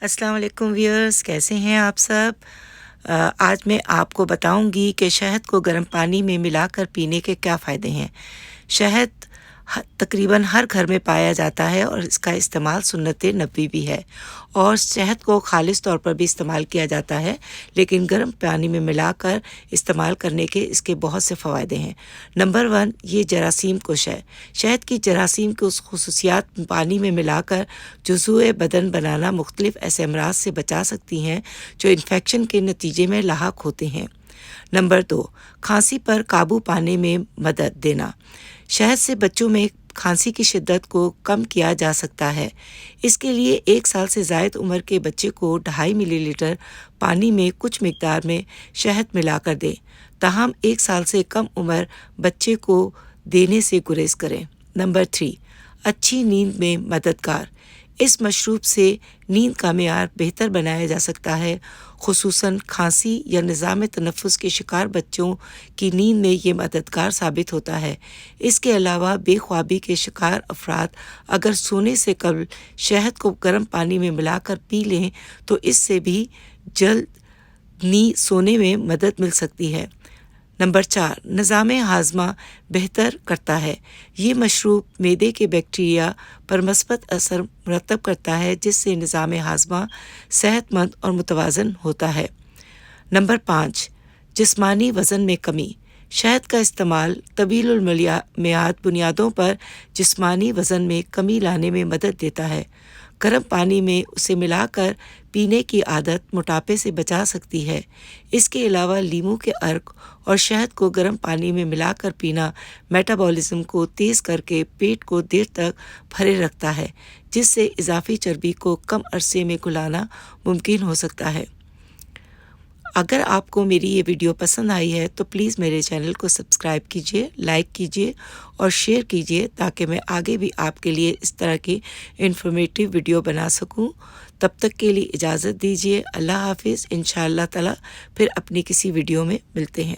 अस्सलाम वालेकुम व्यूअर्स, कैसे हैं आप सब। आज मैं आपको बताऊंगी कि शहद को गर्म पानी में मिलाकर पीने के क्या फ़ायदे हैं। शहद तकरीबन हर घर में पाया जाता है और इसका इस्तेमाल सुन्नत नबवी भी है और शहद को खालिस तौर पर भी इस्तेमाल किया जाता है, लेकिन गर्म पानी में मिलाकर इस्तेमाल करने के इसके बहुत से फ़ायदे हैं। नंबर 1, ये जरासीम कुश है। शहद की जरासीम की उस खुसूसियात पानी में मिलाकर जुज़ुए बदन बनाना मुख्तलिफ ऐसे अमराज से बचा सकती हैं जो इन्फेक्शन के नतीजे में लाहक होते हैं। नंबर 2, खांसी पर काबू पाने में मदद देना। शहद से बच्चों में खांसी की शिद्दत को कम किया जा सकता है। इसके लिए 1 साल से ज़ायद उम्र के बच्चे को 2.5 मिलीलीटर पानी में कुछ मिकदार में शहद मिलाकर दें। ताहम 1 साल से कम उम्र बच्चे को देने से गुरेज करें। नंबर 3, अच्छी नींद में मददगार। इस मशरूब से नींद का मेयार बेहतर बनाया जा सकता है, खुसूसन खांसी या निज़ाम तनफ़ुस के शिकार बच्चों की नींद में ये मददगार साबित होता है। इसके अलावा बेख्वाबी के शिकार अफराद अगर सोने से कबल शहद को गर्म पानी में मिलाकर पी लें तो इससे भी जल्द नींद सोने में मदद मिल सकती है। नंबर 4, निज़ाम हाज़मा बेहतर करता है। ये मशरूब मैदे के बैक्टीरिया पर मस्बत असर मुरतब करता है, जिससे निज़ाम हाज़मा सेहतमंद और मुतवाज़न होता है। नंबर 5, जिस्मानी वज़न में कमी। शहद का इस्तेमाल तवीलुल मियाद बुनियादों पर जिस्मानी वज़न में कमी लाने में मदद देता है। गर्म पानी में उसे मिलाकर पीने की आदत मोटापे से बचा सकती है। इसके अलावा लीमू के अर्क और शहद को गर्म पानी में मिलाकर पीना मेटाबॉलिज्म को तेज़ करके पेट को देर तक भरे रखता है, जिससे इजाफी चर्बी को कम अरसे में घुलाना मुमकिन हो सकता है। अगर आपको मेरी ये वीडियो पसंद आई है तो प्लीज़ मेरे चैनल को सब्सक्राइब कीजिए, लाइक कीजिए और शेयर कीजिए, ताकि मैं आगे भी आपके लिए इस तरह की इन्फॉर्मेटिव वीडियो बना सकूं। तब तक के लिए इजाज़त दीजिए। अल्लाह हाफिज़। इंशाअल्लाह ताला फिर अपनी किसी वीडियो में मिलते हैं।